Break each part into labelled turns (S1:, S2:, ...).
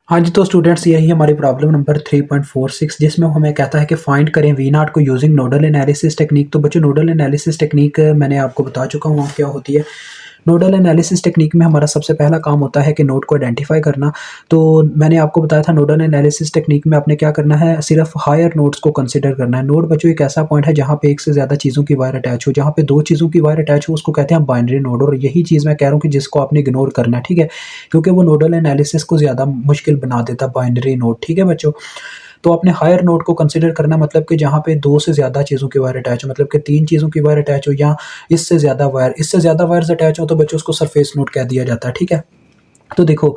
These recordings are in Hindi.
S1: हाँ जी, तो स्टूडेंट्स यही हमारी प्रॉब्लम नंबर 3.46 जिसमें वो हमें कहता है कि फाइंड करें वी नॉट को यूजिंग नोडल एनालिसिस टेक्निक। तो बच्चों नोडल एनालिसिस टेक्निक मैंने आपको बता चुका हूँ क्या होती है। नोडल एनालिसिस टेक्निक में हमारा सबसे पहला काम होता है कि नोड को आइडेंटिफाई करना। तो मैंने आपको बताया था नोडल एनालिसिस टेक्निक में आपने क्या करना है, सिर्फ हायर नोड्स को कंसीडर करना है। नोड बच्चों एक ऐसा पॉइंट है जहाँ पे एक से ज़्यादा चीज़ों की वायर अटैच हो, जहाँ पे 2 चीज़ों की वायर अटैच हो उसको कहते हैं बाइनरी नोड। और यही चीज़ मैं कह रहा हूँ कि जिसको आपने इग्नोर करना है, ठीक है? क्योंकि वो नोडल एनालिसिस को ज़्यादा मुश्किल बना देता है बाइनरी नोड, ठीक है बच्चों? तो आपने हायर नोड को कंसीडर करना, मतलब कि जहाँ पे 2 से ज़्यादा चीज़ों की वायर अटैच हो, मतलब कि 3 चीज़ों की वायर अटैच हो या इससे ज़्यादा वायर्स अटैच हो तो बच्चों उसको सरफेस नोड कह दिया जाता है, ठीक है? तो देखो,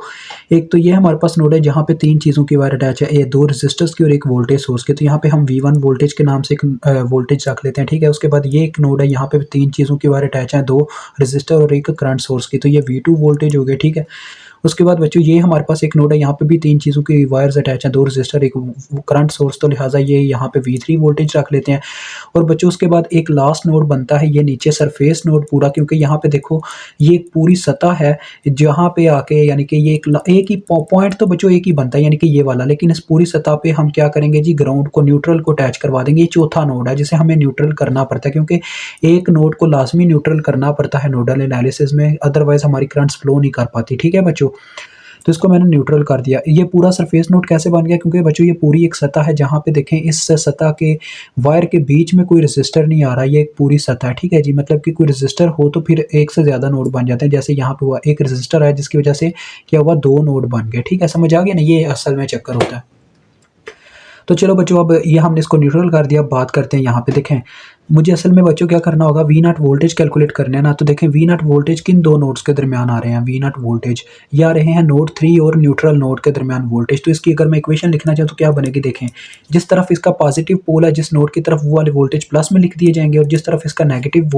S1: एक तो ये हमारे पास नोड है जहाँ पे 3 चीज़ों की वायर अटैच है, 2 रेजिस्टर्स की और 1 वोल्टेज सोर्स की। तो यहाँ पे हम V1 वोल्टेज के नाम से एक वोल्टेज रख लेते हैं, ठीक है? उसके बाद ये एक नोड है, यहाँ पे 3 चीज़ों की वायर अटैच है, 2 रेजिस्टर और 1 करंट सोर्स की। तो ये V2 वोल्टेज हो गया, ठीक है? उसके बाद बच्चों ये हमारे पास एक नोड है, यहाँ पे भी 3 चीज़ों की वायर्स अटैच हैं, 2 रेजिस्टर, 1 करंट सोर्स। तो लिहाज़ा ये यहाँ पे V3 वोल्टेज रख लेते हैं। और बच्चों उसके बाद एक लास्ट नोड बनता है, ये नीचे सरफेस नोड पूरा, क्योंकि यहाँ पे देखो ये एक पूरी सतह है जहाँ पे आके यानी कि ये एक ही पॉइंट तो बच्चों एक ही बनता है, यानी कि ये वाला। लेकिन इस पूरी सतह पे हम क्या करेंगे जी, ग्राउंड को न्यूट्रल को अटैच करवा देंगे। ये चौथा नोड है जिसे हमें न्यूट्रल करना पड़ता है, क्योंकि एक नोड को लाजमी न्यूट्रल करना पड़ता है नोडल एनालिसिस में, अदरवाइज हमारी करंट्स फ्लो नहीं कर पाती, ठीक है बच्चों? तो इसको मैंने न्यूट्रल कर दिया। ये पूरा सरफेस नोड कैसे बन गया, क्योंकि बच्चों ये पूरी एक सतह है जहाँ पे देखें इस सतह के वायर के बीच में कोई रेजिस्टर नहीं आ रहा, ये एक पूरी सतह है, ठीक है जी? मतलब कि कोई रेजिस्टर हो तो फिर एक से ज़्यादा नोड बन जाते हैं, जैसे यहाँ पे हुआ एक रेजिस्टर है जिसकी वजह से क्या हुआ, 2 नोड बन गए, ठीक है? समझ आ गया ना? ये असल में चक्कर होता है। तो चलो बच्चों, अब ये हमने इसको न्यूट्रल कर दिया। अब बात करते हैं यहाँ पे, देखें मुझे असल में बच्चों क्या करना होगा, वी नॉट वोल्टेज कैलकुलेट करना है ना। तो देखें वी नॉट वोल्टेज किन 2 नोड्स के दरमियान आ रहे हैं, वी नॉट वोल्टेज ये आ रहे हैं नोड 3 और न्यूट्रल नोड के दरमियान वोल्टेज। तो इसकी अगर मैं इक्वेशन लिखना चाहूँ तो क्या बनेगी, देखें जिस तरफ इसका पॉजिटिव पोल है जिस नोड की तरफ, वो वाले वोल्टेज प्लस में लिख दिए जाएंगे, और जिस तरफ इसका नेगेटिव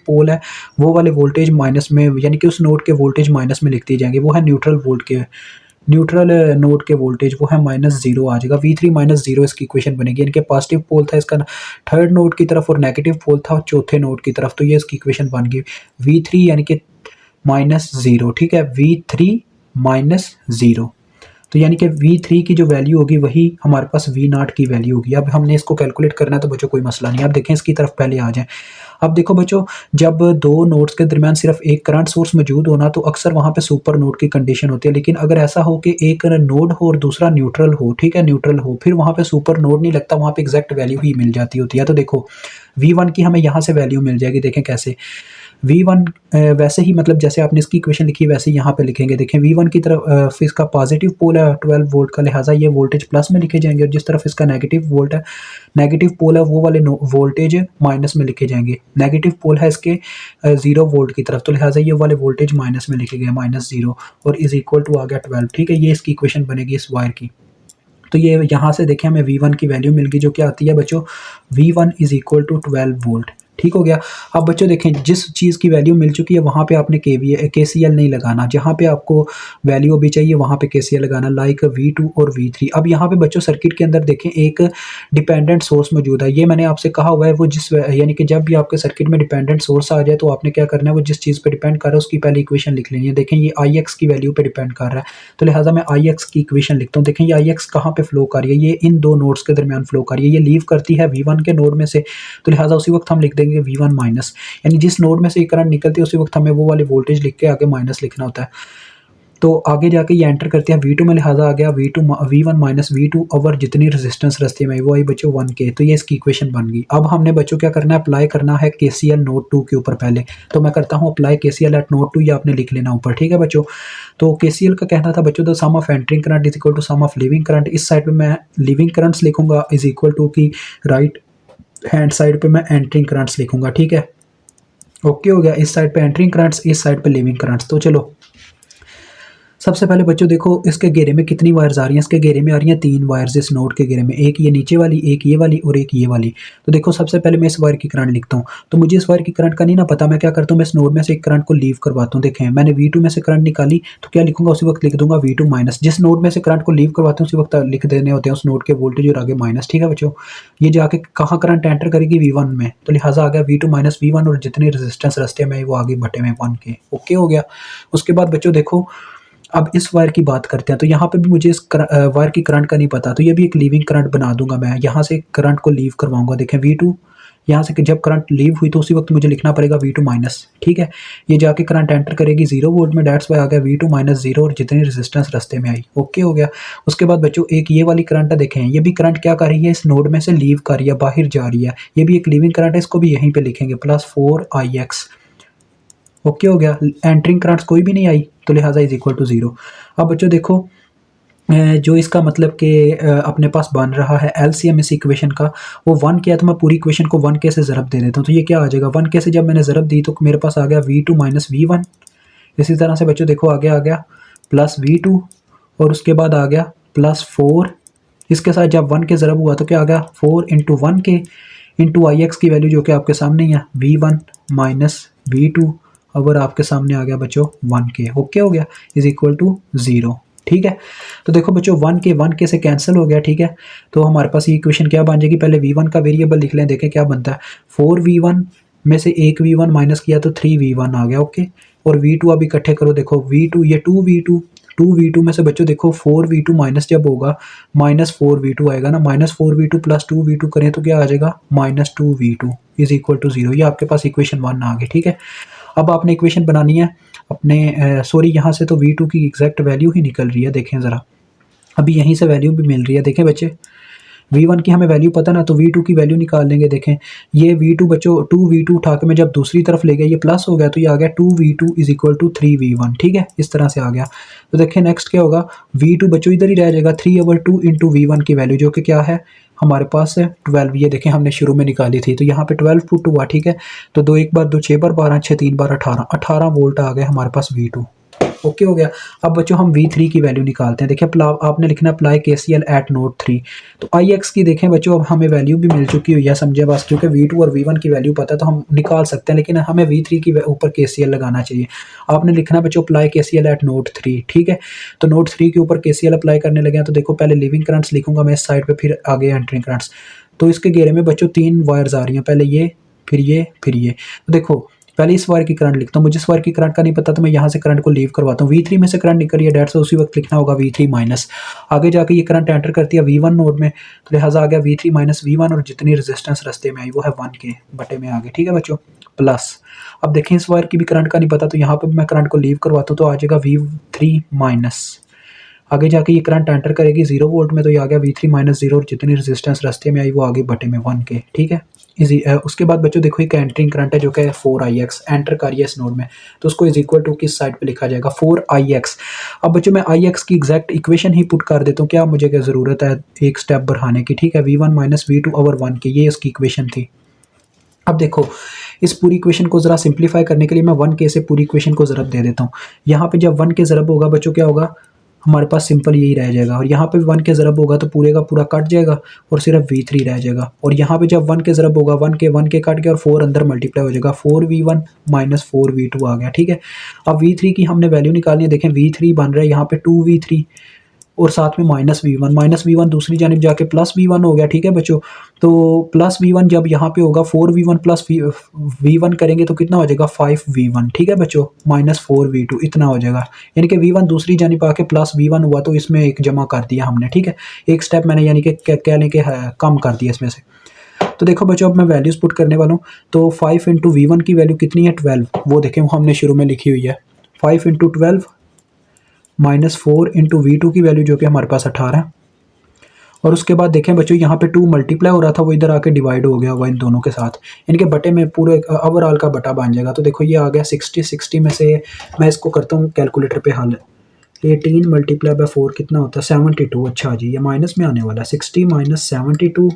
S1: पोल है वो वाले वोल्टेज माइनस में, यानी कि उस नोड के वोल्टेज माइनस में लिख दिए जाएंगे। वो है न्यूट्रल नोड के वोल्टेज, वो है -0 आ जाएगा। V3 -0 इसकी इक्वेशन बनेगी, यानी कि पॉजिटिव पोल था इसका थर्ड नोड की तरफ और नेगेटिव पोल था चौथे नोड की तरफ। तो ये इसकी इक्वेशन बन गई V3 यानी कि -0, ठीक है? V3 -0, तो यानी कि V3 की जो वैल्यू होगी वही हमारे पास V0 की वैल्यू होगी। अब हमने इसको कैलकुलेट करना है, तो बच्चों कोई मसला नहीं है। अब देखें इसकी तरफ पहले आ जाएँ। अब देखो बच्चों, जब 2 नोड्स के दरमियान सिर्फ एक करंट सोर्स मौजूद हो ना, तो अक्सर वहाँ पे सुपर नोड की कंडीशन होती है। लेकिन अगर ऐसा हो कि एक नोड हो और दूसरा न्यूट्रल हो, ठीक है? न्यूट्रल हो, फिर वहाँ पे सुपर नोड नहीं लगता, वहाँ पे एग्ज़ैक्ट वैल्यू ही मिल जाती होती है। तो देखो V1 की हमें यहाँ से वैल्यू मिल जाएगी, देखें कैसे। V1 वैसे ही, मतलब जैसे आपने इसकी इक्वेशन लिखी वैसे ही यहाँ पे लिखेंगे। देखें V1 की तरफ फिर इसका पॉजिटिव पोल है 12 वोल्ट का, लिहाज़ा ये वोल्टेज प्लस में लिखे जाएंगे, और जिस तरफ इसका नेगेटिव पोल है वो वाले वोल्टेज माइनस में लिखे जाएंगे। नेगेटिव पोल है इसके 0 वोल्ट की तरफ, तो लिहाज़ा ये वाले वोल्टेज माइनस में लिखे गए, -0 और इज इक्वल टू आ गया 12, ठीक है? ये इसकी इक्वेशन बनेगी इस वायर की। तो ये यहाँ से देखें हमें V1 की वैल्यू मिल गई, जो क्या आती है बच्चों, V1 is equal to 12 volt, ठीक हो गया। अब बच्चों देखें, जिस चीज़ की वैल्यू मिल चुकी है वहाँ पे आपने KCL नहीं लगाना, जहाँ पे आपको वैल्यू अभी चाहिए वहाँ पे KCL लगाना, लाइक V2 और V3। अब यहाँ पे बच्चों सर्किट के अंदर देखें एक डिपेंडेंट सोर्स मौजूद है, ये मैंने आपसे कहा हुआ है। वो यानी कि जब भी आपके सर्किट में डिपेंडेंट सोर्स आ जाए तो आपने क्या करना है, वो जिस चीज़ पे डिपेंड कर रहा है उसकी पहले इक्वेशन लिख लेनी है। देखें ये Ix की वैल्यू पे डिपेंड कर रहा है, तो लिहाजा मैं Ix की इक्वेशन लिखता हूँ। देखें ये Ix कहाँ पे फ्लो कर रही है, ये इन 2 नोड्स के दरमियान फ्लो कर रही है। ये लीव करती है V1 के नोड में से, तो लिहाजा उसी वक्त हम लिख देंगे V1 माइनस, यानी जिस नोड में से ये करंट निकलती है उसी वक्त हमें वो वाले वोल्टेज लिख के आगे माइनस लिखना होता है। तो आगे जाके ये एंटर करते हैं V2 में, लिहाजा आ गया V1 माइनस V2 ओवर जितनी रेजिस्टेंस रास्ते में वो आई बच्चों 1K। तो ये इसकी इक्वेशन बन गई। अब हमने बच्चों क्या करना है, अप्लाई करना है KCL नोड 2 के ऊपर पहले। तो मैं करता हूँ अप्लाई KCL एट नोड 2, ये आपने लिख लेना ऊपर, ठीक है बच्चों? तो KCL का कहना था बच्चों, the sum of entering current is equal to sum of leaving current. इस साइड पे मैं लीविंग करंट्स लिखूंगा इज इक्वल टू की राइट हैंड साइड पे मैं एंटरिंग करंट्स लिखूंगा, ठीक है? ओके हो गया। इस साइड पे एंटरिंग करंट्स, इस साइड पे लीविंग करंट्स। तो चलो सबसे पहले बच्चों देखो इसके घेरे में कितनी वायर्स आ रही हैं। इसके घेरे में आ रही हैं 3 वायर्स इस नोड के घेरे में, एक ये नीचे वाली, एक ये वाली और एक ये वाली। तो देखो सबसे पहले मैं इस वायर की करंट लिखता हूँ। तो मुझे इस वायर की करंट का नहीं ना पता, मैं क्या करता हूँ, मैं इस नोड में से एक करंट को लीव करवाता हूँ। देखें मैंने V2 में से करंट निकाली, तो क्या लिखूंगा, उसी वक्त लिख दूंगा V2 माइनस। जिस नोड में से करंट को लीव करवाते हैं उसी वक्त लिख देने होते हैं उस नोड के वोल्टेज और आगे माइनस, ठीक है बच्चों? ये जाके कहाँ करंट एंटर करेगी, V1 में, तो लिहाजा आ गया V2 माइनस V1 और जितनी रेजिस्टेंस रास्ते में वो आगे बटे में 1K। ओके हो गया। उसके बाद बच्चों देखो अब इस वायर की बात करते हैं, तो यहाँ पे भी मुझे इस वायर की करंट का नहीं पता, तो ये भी एक लीविंग करंट बना दूंगा मैं। यहाँ से करंट को लीव करवाऊंगा, देखें V2, यहाँ से जब करंट लीव हुई तो उसी वक्त मुझे लिखना पड़ेगा V2 माइनस, ठीक है। ये जाके करंट एंटर करेगी 0 वोल्ट में, डेट्स वाई आ गया V2 माइनस 0 और जितनी रेजिस्टेंस रास्ते में आई, ओके हो गया। उसके बाद बच्चों एक ये वाली करंट है, देखें ये भी करंट क्या कर रही है, इस नोड में से लीव कर रही है, बाहर जा रही है। ये भी एक लीविंग करंट है, इसको भी यहीं पे लिखेंगे +4Ix, ओके हो गया। एंटरिंग करंट्स कोई भी नहीं आई, तो लिहाजा इज इक्वल टू 0। अब बच्चों देखो जो इसका मतलब कि अपने पास बन रहा है एलसीएम इस इक्वेशन का, वो 1K है, तो मैं पूरी इक्वेशन को 1K से ज़रब दे देता हूँ। तो ये क्या आ जाएगा, 1K से जब मैंने ज़रब दी तो मेरे पास आ गया V2 माइनस V1। इसी तरह से बच्चों देखो आगे आ गया प्लस V2 और उसके बाद आ गया +4। इसके साथ जब 1K ज़रब हुआ तो क्या आ गया 4 इंटू 1K इंटू Ix की वैल्यू जो कि आपके सामने ही है V1 माइनस V2, और आपके सामने आ गया बच्चों 1K, ओके हो गया, इज इक्वल टू 0, ठीक है। तो देखो बच्चों 1K से कैंसिल हो गया, ठीक है। तो हमारे पास ये इक्वेशन क्या बन जाएगी, पहले V1 का वेरिएबल लिख लें, देखें क्या बनता है। 4V1 में से एक V1 माइनस किया तो 3V1 आ गया, ओके। और V2 अब इकट्ठे करो, देखो V2 ये 2V2 में से बच्चों देखो 4V2 माइनस जब होगा -4V2 आएगा ना, -4V2 प्लस 2V2 करें तो क्या आ जाएगा -2V2 इज इक्वल टू 0। ये आपके पास इक्वेशन 1 आ गई, ठीक है। अब आपने इक्वेशन बनानी है अपने सॉरी यहाँ से तो V2 की एग्जैक्ट वैल्यू ही निकल रही है, देखें ज़रा, अभी यहीं से वैल्यू भी मिल रही है, देखें बच्चे V1 की हमें वैल्यू पता ना, तो V2 की वैल्यू निकाल लेंगे। देखें ये V2 बच्चों 2V2 उठा के मैं जब दूसरी तरफ ले गया ये प्लस हो गया, तो ये आ गया 2V2 is equal to 3V1, ठीक है, इस तरह से आ गया। तो देखें नेक्स्ट क्या होगा, V2 बच्चों इधर ही रह जाएगा 3/2 इंटू V1 की वैल्यू जो कि क्या है हमारे पास है 12, ये देखें हमने शुरू में निकाली थी, तो यहाँ पे 12 पुट हुआ, ठीक है। तो 2 1 बार 2 6 बार 12 6 3 बार 18 वोल्ट आ गए हमारे पास V2, ओके हो गया। अब बच्चों हम V3 की वैल्यू निकालते हैं, देखिए आपने लिखना अप्लाई KCL एट नोड 3। तो Ix की देखें बच्चों अब हमें वैल्यू भी मिल चुकी हुई है, समझे बस, क्योंकि V2 और V1 की वैल्यू पता है तो हम निकाल सकते हैं, लेकिन हमें V3 की ऊपर KCL लगाना चाहिए। आपने लिखना बच्चों अप्लाई KCL एट नोड 3, ठीक है। तो नोड 3 के ऊपर KCL अप्लाई करने लगे हैं, तो देखो पहले लिविंग करंट्स लिखूंगा मैं इस साइड पर, फिर आगे एंटरिंग करंट्स। तो इसके घेरे में बच्चों 3 वायर्स आ रही हैं, पहले ये फिर ये फिर ये। तो देखो पहले इस वायर की करंट लिखता हूँ, मुझे इस वायर की करंट का नहीं पता तो मैं यहाँ से करंट को लीव करवाता हूँ। V3 में से करंट निकल रही है, डेट से उसी वक्त लिखना होगा V3 माइनस। आगे जाके ये करंट एंटर करती है V1 नोड में, तो लिहाजा आ गया V3 माइनस V1 और जितनी रेजिस्टेंस रास्ते में आई वो है 1K बटे में आ गई, ठीक है बच्चों, प्लस। अब देखें इस वायर की भी करंट का नहीं पता, तो यहाँ पर मैं करंट को लीव करवाता हूँ, तो आ जाएगा V3 माइनस। आगे जाके ये करंट एंटर करेगी 0 वोल्ट में, तो ये आ गया V3 माइनस 0 और जितनी रेजिस्टेंस रास्ते में आई वो आगे बटे में 1K, ठीक है। इजी उसके बाद बच्चों देखो एक एंटरिंग करंट है जो कि 4Ix एंटर कर रही है इस नोड में, तो उसको इज इक्वल टू किस साइड पे लिखा जाएगा 4Ix। अब बच्चों मैं Ix की एग्जैक्ट इक्वेशन ही पुट कर देता हूँ, क्या मुझे क्या ज़रूरत है एक स्टेप बढ़ाने की, ठीक है। V1 minus V2 over 1K ये इसकी इक्वेशन थी। अब देखो इस पूरी इक्वेशन को ज़रा सिंप्लीफाई करने के लिए मैं 1K से पूरी इक्वेशन को ज़रब दे देता हूँ। यहाँ पे जब 1K ज़रब होगा बच्चों क्या होगा, हमारे पास सिंपल यही रह जाएगा, और यहाँ पे भी 1K ज़रब होगा तो पूरे का पूरा कट जाएगा और सिर्फ V3 रह जाएगा। और यहाँ पे जब 1K ज़रब होगा 1K कट गया और 4 अंदर मल्टीप्लाई हो जाएगा, 4V1 माइनस 4V2 आ गया, ठीक है। अब V3 की हमने वैल्यू निकालनी है, देखें V3 बन रहा है यहाँ पे 2V3 और साथ में माइनस V1 दूसरी जानिब जाके प्लस V1 हो गया, ठीक है बच्चों। तो प्लस V1 जब यहाँ पे होगा 4V1 प्लस V1 करेंगे तो कितना हो जाएगा 5V1, ठीक है बच्चों, माइनस 4V2 इतना हो जाएगा। यानी कि V1 दूसरी जानिब आके प्लस V1 हुआ तो इसमें एक जमा कर दिया हमने, ठीक है, एक स्टेप मैंने यानी कि कह लें कि कम कर दिया इसमें से। तो देखो बच्चों अब मैं वैल्यूज़ पुट करने वाला हूँ, तो 5 इंटू V1 की वैल्यू कितनी है 12, वो देखें वो हमने शुरू में लिखी हुई है 5 इंटू 12 माइनस 4 इंटू V2 की वैल्यू जो कि हमारे पास 18 है। और उसके बाद देखें बच्चों यहाँ पे 2 मल्टीप्लाई हो रहा था वो इधर आके डिवाइड हो गया हुआ इन दोनों के साथ, इनके बटे में पूरे ओवरऑल का बटा बन जाएगा। तो देखो ये आ गया 60 में से मैं इसको करता हूँ कैलकुलेटर पे हल, 18 मल्टीप्लाई बाय 4 कितना होता है 72। अच्छा जी ये माइनस में आने वाला है, 60 माइनस 72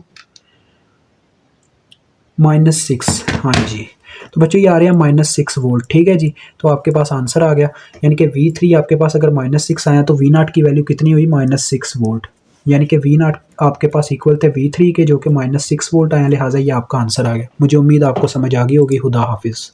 S1: माइनस 6, हाँ जी। तो बच्चों ये आ रहे हैं -6 वोल्ट, ठीक है जी। तो आपके पास आंसर आ गया, यानी कि V3 आपके पास अगर -6 आया तो V0 की वैल्यू कितनी हुई -6 वोल्ट, यानी कि V0 आपके पास इक्वल थे V3 के जो कि -6 वोल्ट आया, लिहाजा ये आपका आंसर आ गया। मुझे उम्मीद आपको समझ आ गई होगी। खुदा हाफिज़।